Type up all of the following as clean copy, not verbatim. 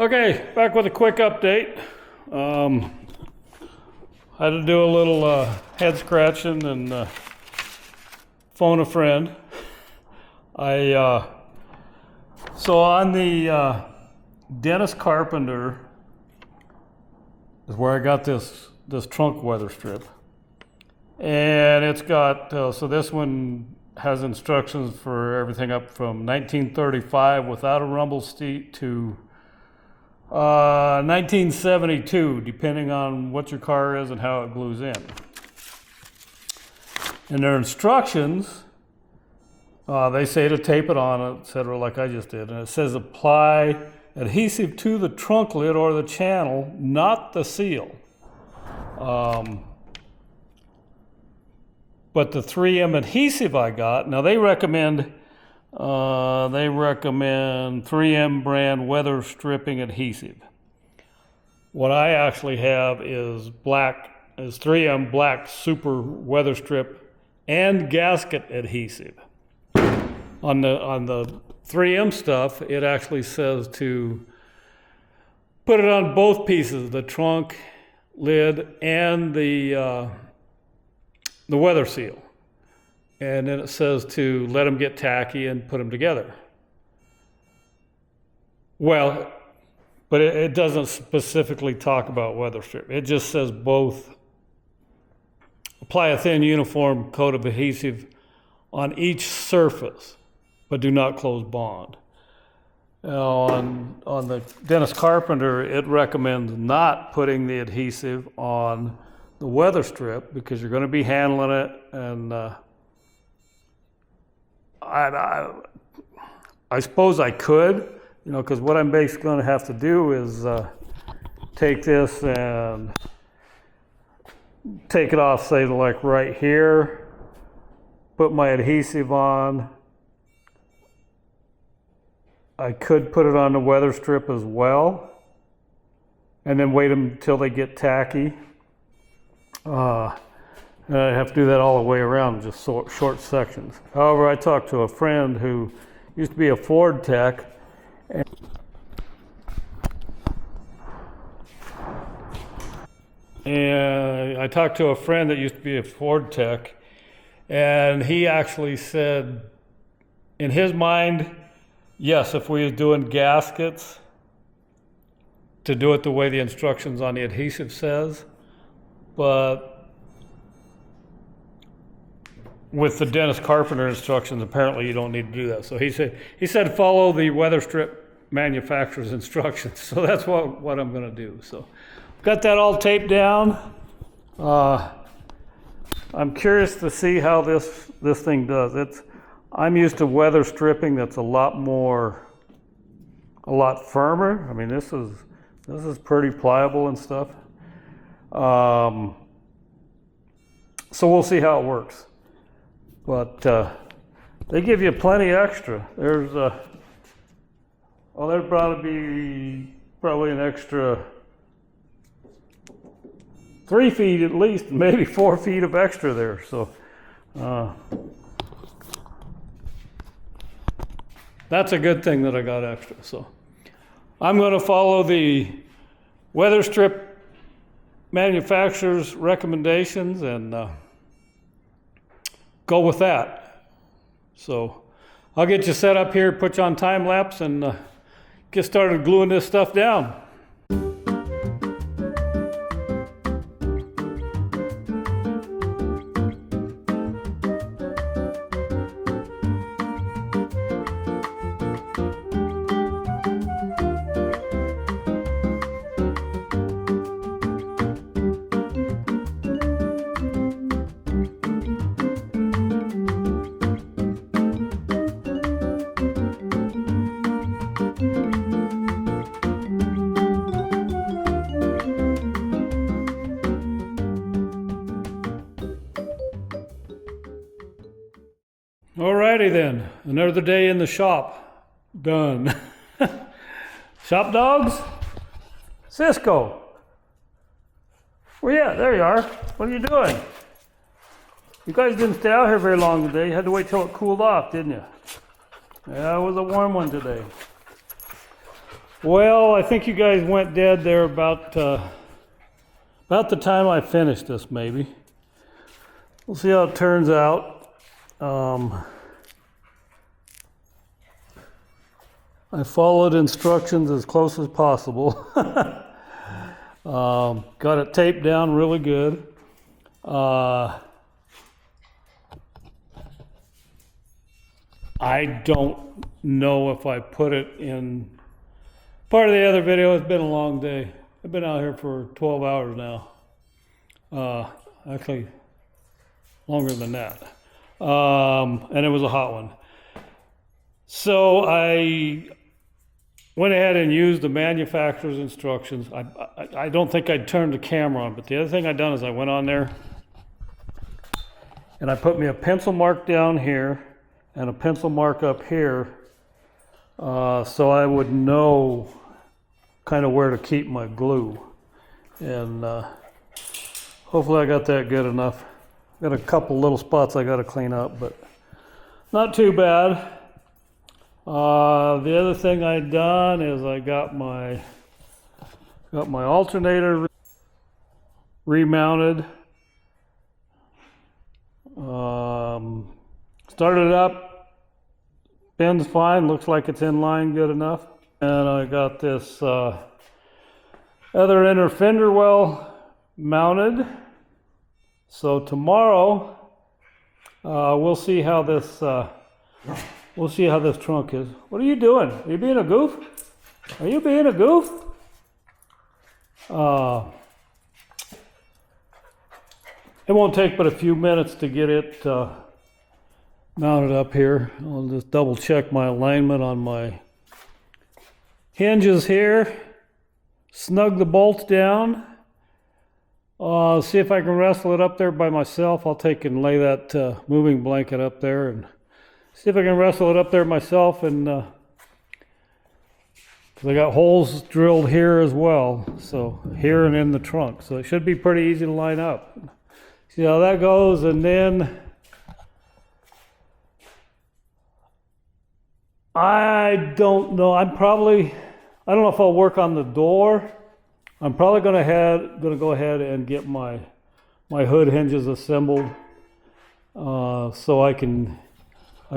Okay, back with a quick update. Had to do a little head scratching and phone a friend. So on the Dennis Carpenter is where I got this trunk weather strip, and it's got so this one has instructions for everything up from 1935 without a rumble seat to 1972, depending on what your car is and how it glues in. And their instructions, they say to tape it on, etc., like I just did. And it says apply adhesive to the trunk lid or the channel, not the seal. But the 3M adhesive I got, now they recommend 3M brand weather stripping adhesive. What I actually have is 3M black super weather strip and gasket adhesive. On the 3M stuff, it actually says to put it on both pieces, the trunk lid and the weather seal. And then it says to let them get tacky and put them together. Well, but it doesn't specifically talk about weather strip. It just says both. Apply a thin uniform coat of adhesive on each surface, but do not close bond. Now on the Dennis Carpenter, it recommends not putting the adhesive on the weather strip because you're going to be handling it, and I suppose I could, because what I'm basically going to have to do is take this and take it off, say like right here, put my adhesive on. I could put it on the weather strip as well, and then wait until they get tacky. And I have to do that all the way around, just short sections. However, I talked to a friend who used to be a Ford tech, and I talked to a friend that used to be a Ford tech, and he actually said, in his mind, yes, if we was doing gaskets, to do it the way the instructions on the adhesive says, but with the Dennis Carpenter instructions, apparently you don't need to do that. So he said follow the weather strip manufacturer's instructions. So that's what I'm going to do. So got that all taped down. I'm curious to see how this thing does. I'm used to weather stripping that's a lot firmer. I mean, this is pretty pliable and stuff. So we'll see how it works. But they give you plenty extra. There's probably an extra 3 feet at least, maybe 4 feet of extra there. So that's a good thing that I got extra. So I'm going to follow the weather strip manufacturer's recommendations and go with that. So I'll get you set up here, put you on time lapse, and get started gluing this stuff down. Alrighty then, another day in the shop, done. Shop dogs? Cisco, where you at? There you are. What are you doing? You guys didn't stay out here very long today. You had to wait till it cooled off, didn't you? Yeah, it was a warm one today. Well, I think you guys went dead there about the time I finished this, maybe. We'll see how it turns out. I followed instructions as close as possible. Got it taped down really good. I don't know if I put it in part of the other video. It's been a long day. I've been out here for 12 hours now. Actually, longer than that. And it was a hot one. So I went ahead and used the manufacturer's instructions. I don't think I'd turned the camera on, but the other thing I'd done is I went on there and I put me a pencil mark down here and a pencil mark up here, so I would know kind of where to keep my glue. And hopefully I got that good enough. Got a couple little spots I got to clean up, but not too bad. The other thing I'd done is I got my alternator remounted. Started it up, pin's fine, looks like it's in line good enough. And I got this other inner fender well mounted. So tomorrow we'll see how this trunk is. What are you doing? Are you being a goof? Are you being a goof? It won't take but a few minutes to get it mounted up here. I'll just double check my alignment on my hinges here. Snug the bolts down. See if I can wrestle it up there by myself. I'll take and lay that moving blanket up there and see if I can wrestle it up there myself. And because I got holes drilled here as well, so here and in the trunk, so it should be pretty easy to line up. See how that goes. And then I don't know. I don't know if I'll work on the door. I'm probably going to go ahead and get my hood hinges assembled, so I can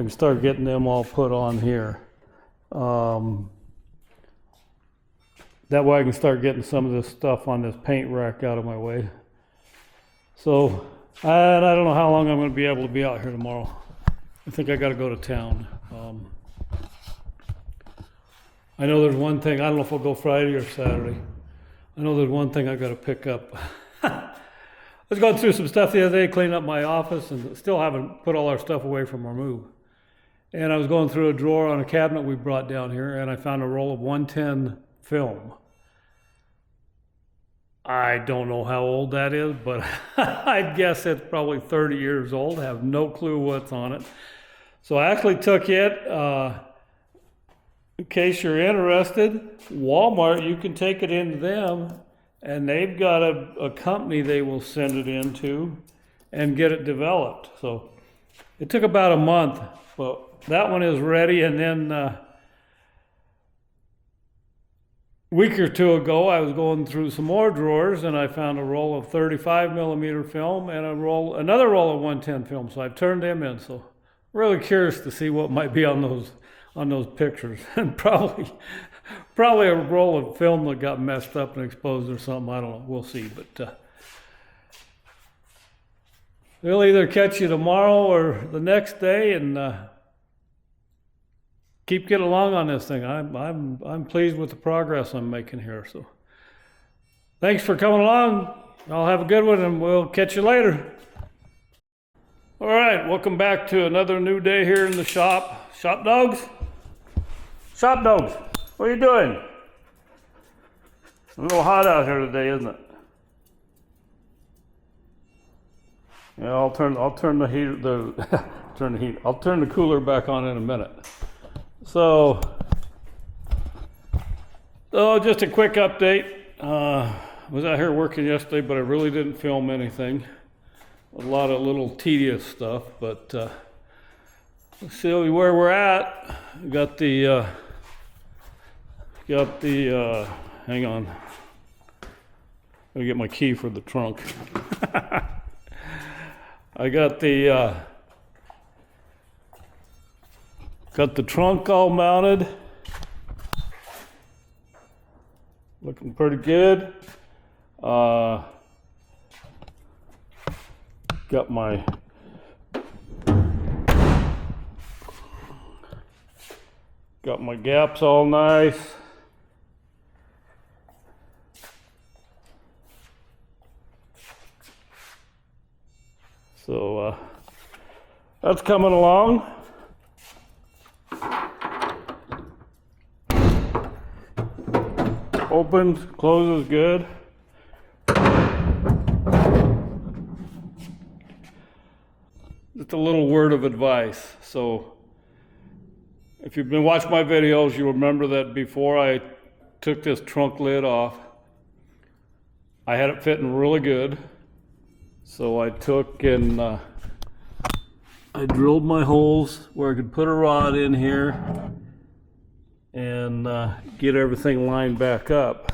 start getting them all put on here. That way I can start getting some of this stuff on this paint rack out of my way. So, and I don't know how long I'm going to be able to be out here tomorrow. I think I got to go to town. I know there's one thing, I don't know if I'll go Friday or Saturday. I know there's one thing I got to pick up. I was going through some stuff the other day, cleaning up my office, and still haven't put all our stuff away from our move. And I was going through a drawer on a cabinet we brought down here, and I found a roll of 110 film. I don't know how old that is, but I guess it's probably 30 years old. I have no clue what's on it. So I actually took it. In case you're interested, Walmart, you can take it into them, and they've got a company they will send it into and get it developed. So it took about a month, but that one is ready. And then a week or two ago, I was going through some more drawers, and I found a roll of 35 millimeter film and another roll of 110 film. So I've turned them in. So I'm really curious to see what might be on those pictures. And probably a roll of film that got messed up and exposed or something. I don't know. We'll see. But they'll either catch you tomorrow or the next day, and keep getting along on this thing. I'm pleased with the progress I'm making here. So thanks for coming along. I'll have a good one, and we'll catch you later. All right, welcome back to another new day here in the shop. Shop dogs? Shop dogs, what are you doing? It's a little hot out here today, isn't it? Yeah, I'll turn the heat. I'll turn the cooler back on in a minute. So just a quick update. I was out here working yesterday, but I really didn't film anything. A lot of little tedious stuff, but let's see where we're at. We got the got the, hang on. Gotta get my key for the trunk. I got the trunk all mounted. Looking pretty good. Got my gaps all nice. So that's coming along. Opens, closes good. Just a little word of advice. So if you've been watching my videos, you'll remember that before I took this trunk lid off, I had it fitting really good. So I took and I drilled my holes where I could put a rod in here and get everything lined back up.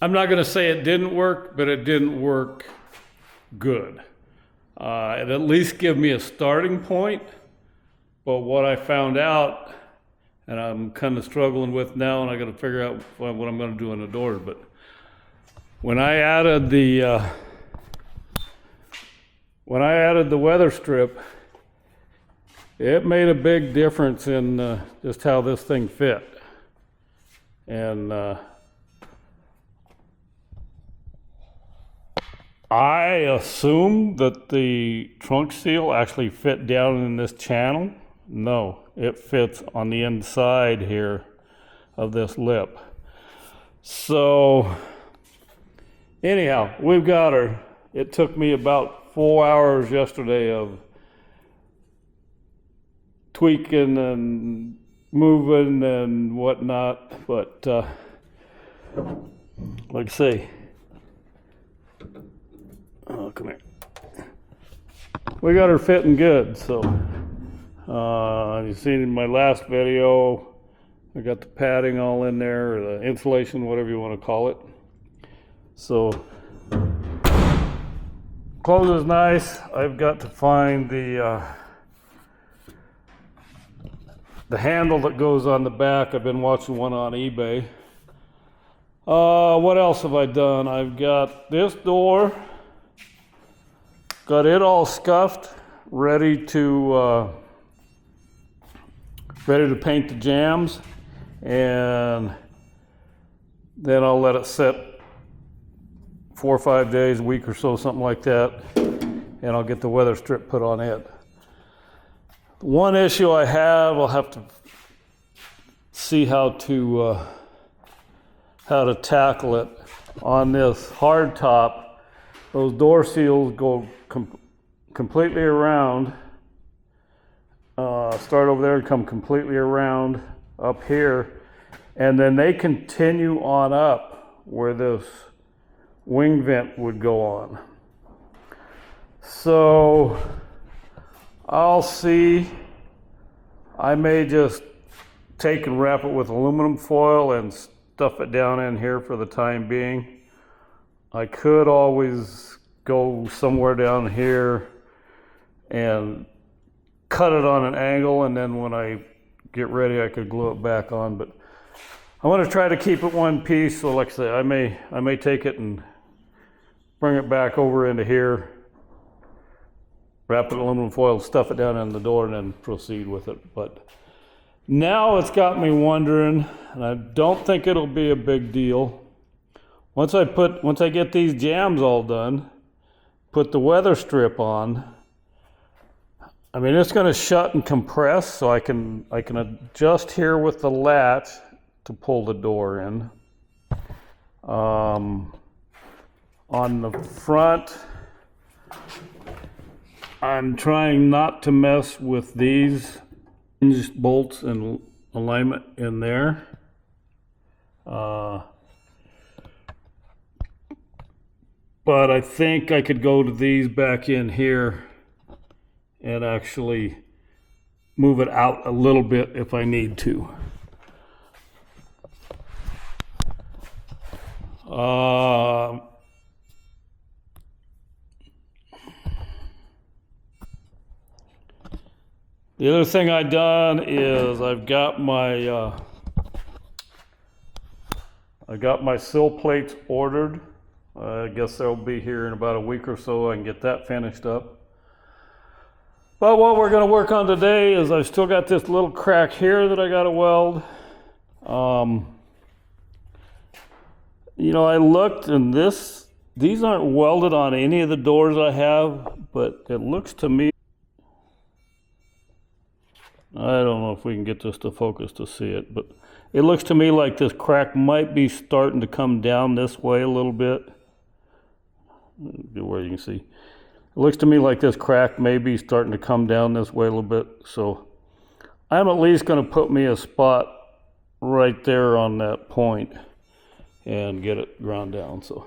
I'm not going to say it didn't work, but it didn't work good. It at least gave me a starting point, but what I found out, and I'm kind of struggling with now, and I got to figure out what I'm going to do in the doors, but when I added the weather strip, it made a big difference in just how this thing fit. And I assumed that the trunk seal actually fit down in this channel. No, it fits on the inside here of this lip. So anyhow, we've got her. It took me about 4 hours yesterday of tweaking and moving and whatnot, but like I say, oh, come here. We got her fitting good, so you've seen in my last video, I got the padding all in there, or the insulation, whatever you want to call it. So closes nice. I've got to find the handle that goes on the back. I've been watching one on eBay. What else have I done? I've got this door, got it all scuffed, ready to paint the jambs, and then I'll let it sit 4 or 5 days, a week or so, something like that, and I'll get the weather strip put on it. One issue I have, I'll have to see how to tackle it. On this hard top, those door seals go completely around. Start over there and come completely around up here, and then they continue on up where this wing vent would go on. So I'll see. I may just take and wrap it with aluminum foil and stuff it down in here for the time being. I could always go somewhere down here and cut it on an angle, and then when I get ready I could glue it back on, but I want to try to keep it one piece. So like I say, I may take it and bring it back over into here, wrap it in aluminum foil, stuff it down in the door, and then proceed with it. But now it's got me wondering, and I don't think it'll be a big deal. Once I get these jambs all done, put the weather strip on, I mean, it's going to shut and compress, so I can adjust here with the latch to pull the door in. On the front, I'm trying not to mess with these hinged bolts and alignment in there. But I think I could go to these back in here and actually move it out a little bit if I need to. The other thing I've done is I've got my sill plates ordered. I guess they'll be here in about a week or so. I can get that finished up. But what we're going to work on today is I've still got this little crack here that I got to weld. You know, I looked and these aren't welded on any of the doors I have, but it looks to me, I don't know if we can get this to focus to see it, but it looks to me like this crack might be starting to come down this way a little bit. Where you can see. It looks to me like this crack may be starting to come down this way a little bit. So I'm at least going to put me a spot right there on that point and get it ground down. So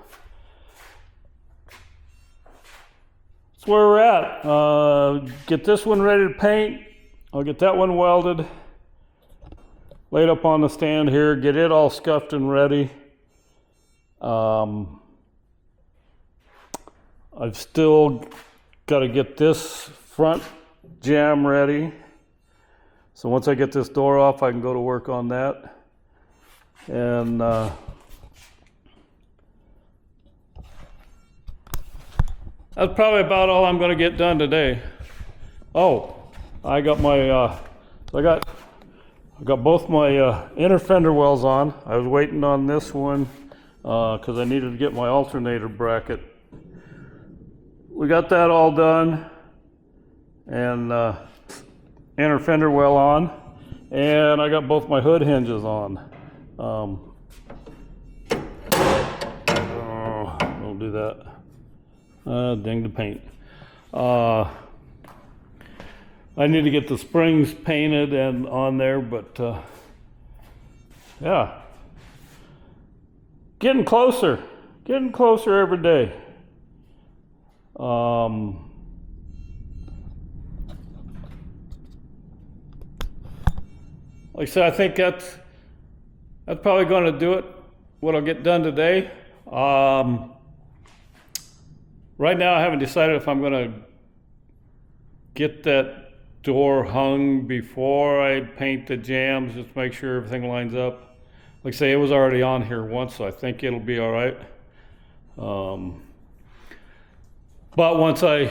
that's where we're at. Get this one ready to paint. I'll get that one welded, laid up on the stand here, get it all scuffed and ready. I've still got to get this front jamb ready. So once I get this door off, I can go to work on that. And that's probably about all I'm going to get done today. Oh, I got my, I got both my inner fender wells on. I was waiting on this one because I needed to get my alternator bracket. We got that all done, and inner fender well on, and I got both my hood hinges on. Don't do that. Ding the paint. I need to get the springs painted and on there, but yeah, getting closer every day. Like I said, I think that's probably going to do it, what I'll get done today. Right now I haven't decided if I'm going to get that door hung before I paint the jambs, just to make sure everything lines up. Like I say, it was already on here once, so I think it'll be all right. But once I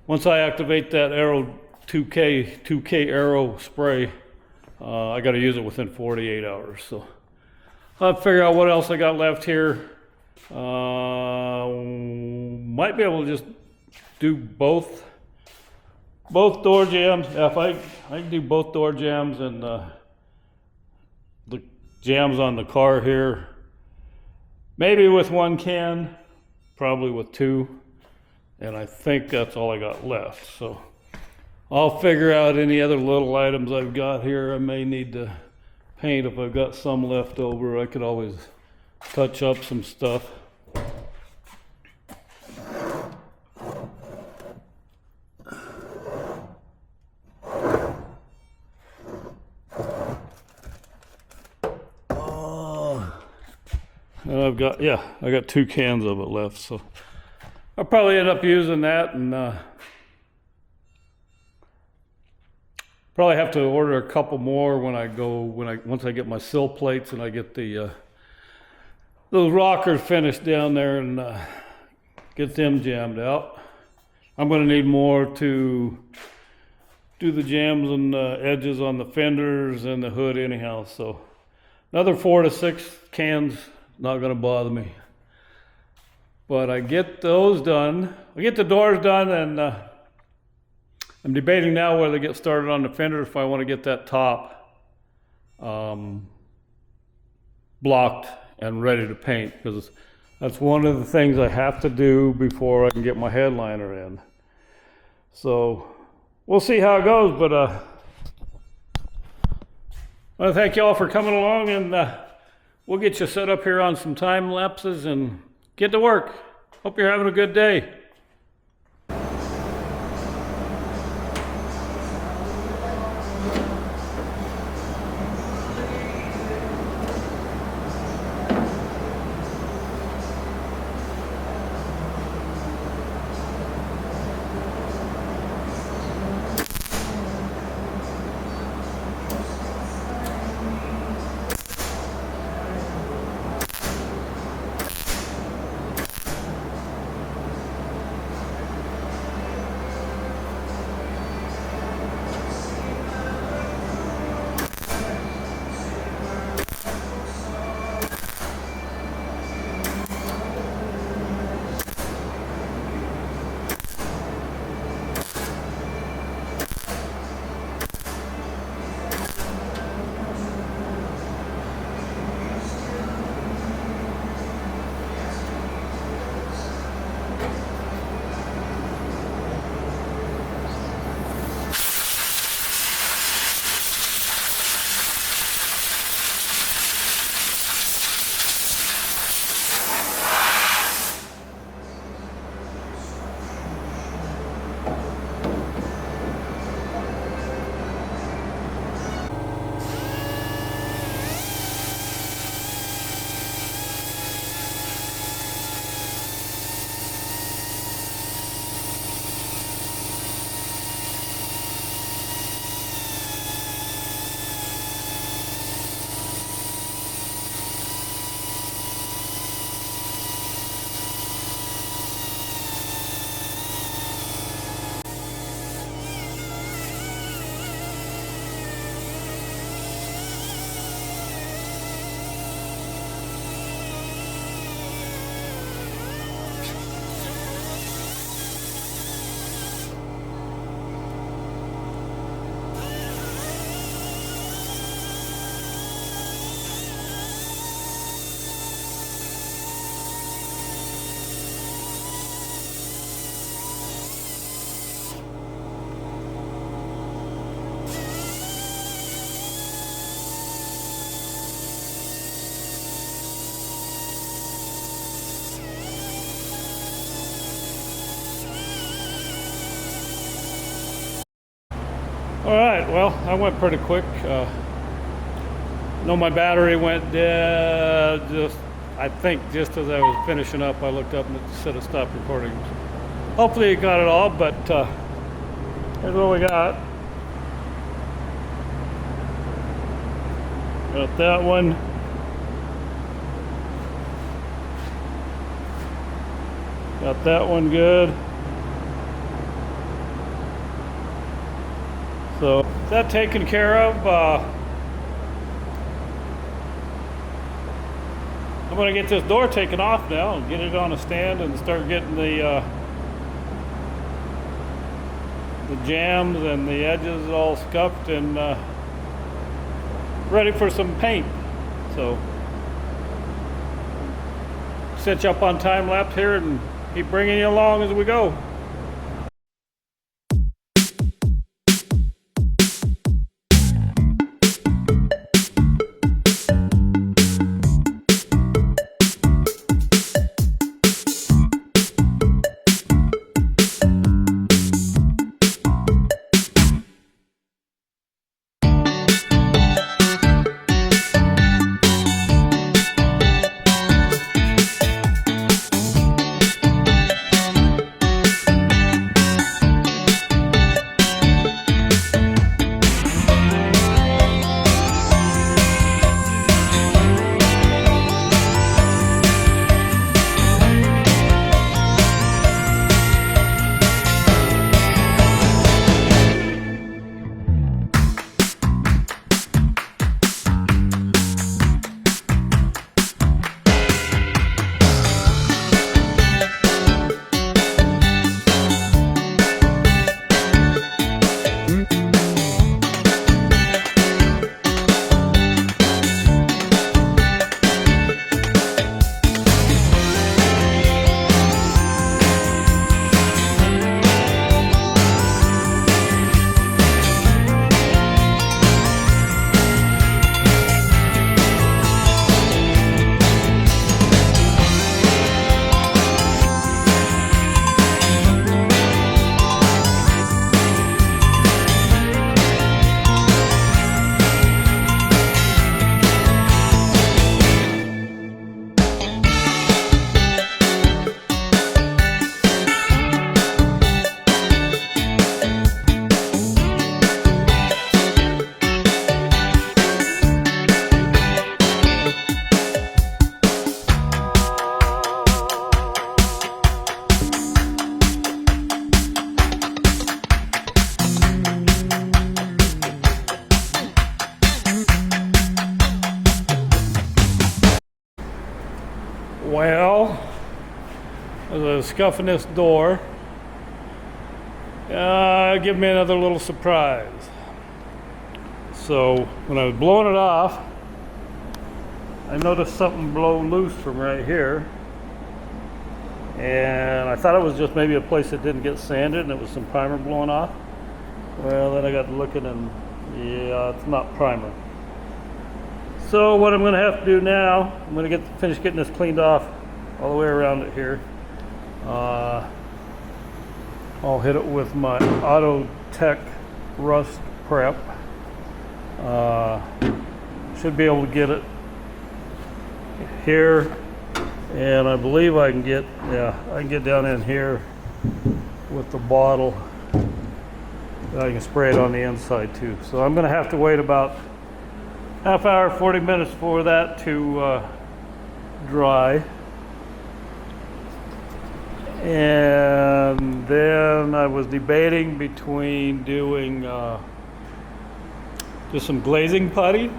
activate that Aero 2K Aero spray, I got to use it within 48 hours. So I'll figure out what else I got left here. Might be able to just do both door jambs. Yeah, if I can do both door jambs and the jambs on the car here, maybe with one can, probably with two, and I think that's all I got left. So I'll figure out any other little items I've got here I may need to paint. If I've got some left over, I could always touch up some stuff. And I got 2 cans of it left, so I'll probably end up using that, and probably have to order a couple more once I get my sill plates and I get the those rockers finished down there and get them jammed out. I'm going to need more to do the jambs and edges on the fenders and the hood anyhow, so another 4 to 6 cans. Not going to bother me. But I get those done. I get the doors done, and I'm debating now whether to get started on the fender if I want to get that top blocked and ready to paint, because that's one of the things I have to do before I can get my headliner in. So we'll see how it goes, but I want to thank you all for coming along, and we'll get you set up here on some time lapses and get to work. Hope you're having a good day. All right, well, I went pretty quick. No, my battery went dead. I think just as I was finishing up, I looked up and it said it stopped recording. Hopefully you got it all, but here's what we got. Got that one. Got that one good. So that taken care of. I'm going to get this door taken off now and get it on a stand and start getting the jambs and the edges all scuffed and ready for some paint. So set you up on time lapse here and keep bringing you along as we go. Well, as I was scuffing this door, give me another little surprise. So when I was blowing it off, I noticed something blow loose from right here. And I thought it was just maybe a place that didn't get sanded and it was some primer blowing off. Well, then I got looking and yeah, it's not primer. So what I'm going to have to do now, I'm going to finish getting this cleaned off all the way around it here. I'll hit it with my Auto Tech Rust Prep. Should be able to get it here, and I believe I can get, I can get down in here with the bottle. I can spray it on the inside too. So I'm going to have to wait about half hour, 40 minutes for that to dry. And then I was debating between doing just some glazing putty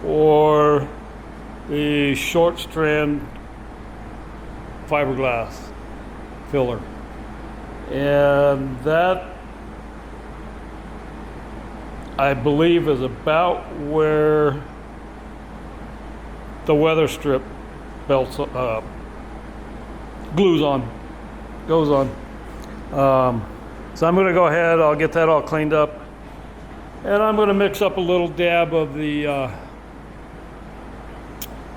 or the short strand fiberglass filler. And that, I believe, is about where the weather strip belts glues on, goes on. So I'm going to go ahead, I'll get that all cleaned up, and I'm going to mix up a little dab of the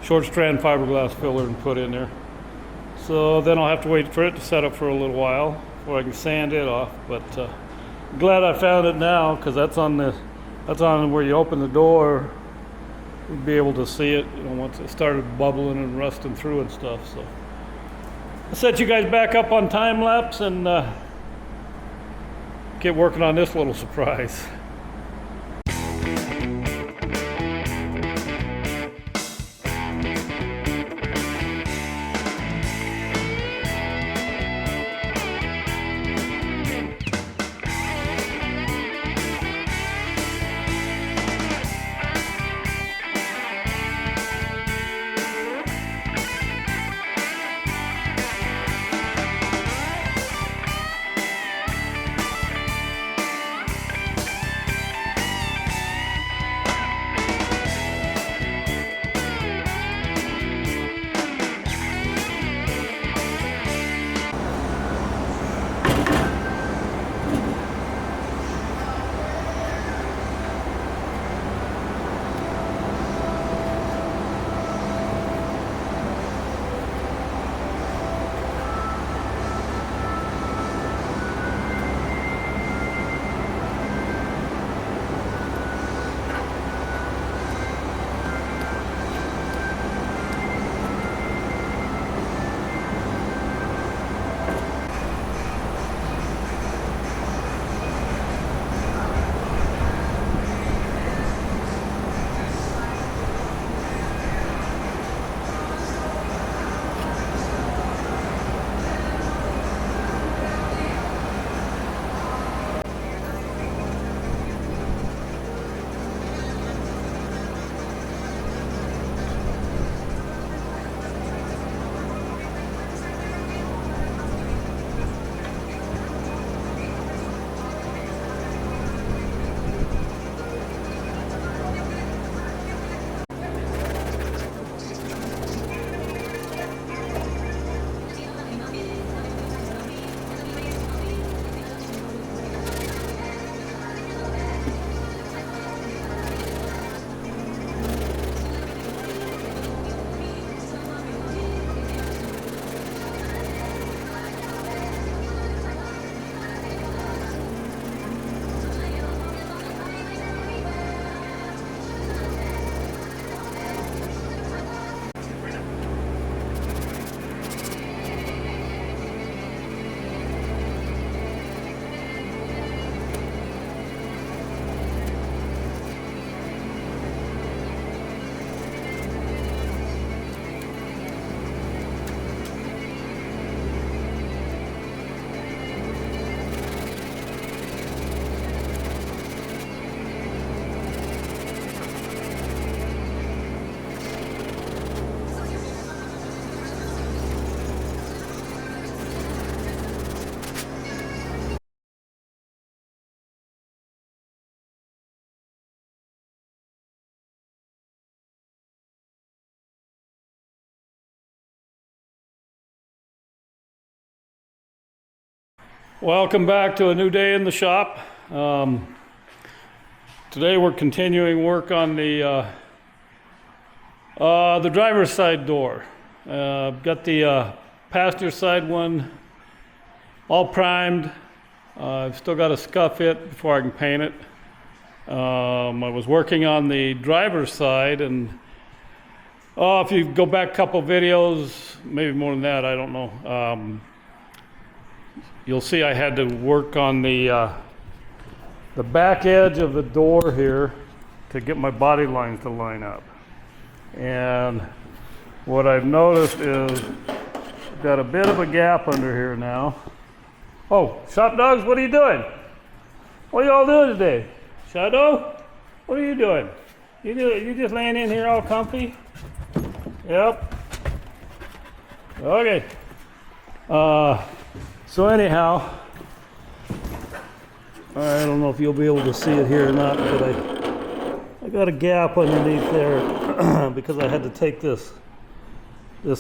short strand fiberglass filler and put in there. So then I'll have to wait for it to set up for a little while before I can sand it off, but Glad I found it now, because that's on where you open the door. You'd be able to see it, once it started bubbling and rusting through and stuff. So I'll set you guys back up on time lapse and get working on this little surprise. Welcome back to a new day in the shop. Today we're continuing work on the driver's side door. Got the passenger side one all primed. I've still got to scuff it before I can paint it. I was working on the driver's side, and if you go back a couple videos, maybe more than that, I don't know. You'll see I had to work on the back edge of the door here to get my body lines to line up. And what I've noticed is I've got a bit of a gap under here now. Oh, shop dogs, what are you doing? What are you all doing today? Shadow, what are you doing? You just laying in here all comfy? Yep. Okay. So anyhow, I don't know if you'll be able to see it here or not, but I got a gap underneath there because I had to take this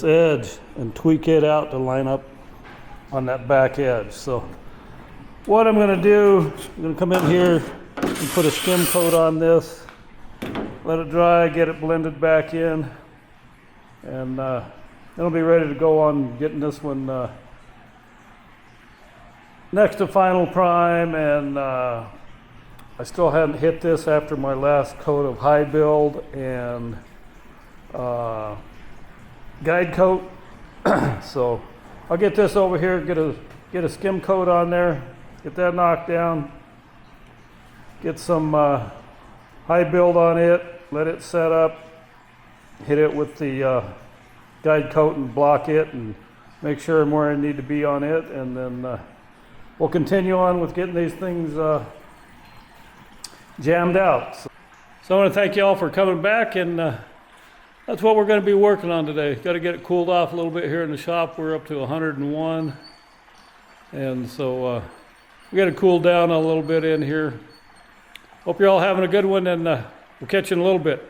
edge and tweak it out to line up on that back edge. So what I'm going to do, I'm going to come in here and put a skim coat on this, let it dry, get it blended back in, and then I'll be ready to go on getting this one next to final prime, and I still hadn't hit this after my last coat of high build and guide coat. So I'll get this over here, get a skim coat on there, get that knocked down, get some high build on it, let it set up, hit it with the guide coat and block it and make sure I'm where I need to be on it, and then we'll continue on with getting these things jammed out. So I want to thank you all for coming back, and that's what we're going to be working on today. Got to get it cooled off a little bit here in the shop. We're up to 101, and so we got to cool down a little bit in here. Hope you're all having a good one, and we'll catch you in a little bit.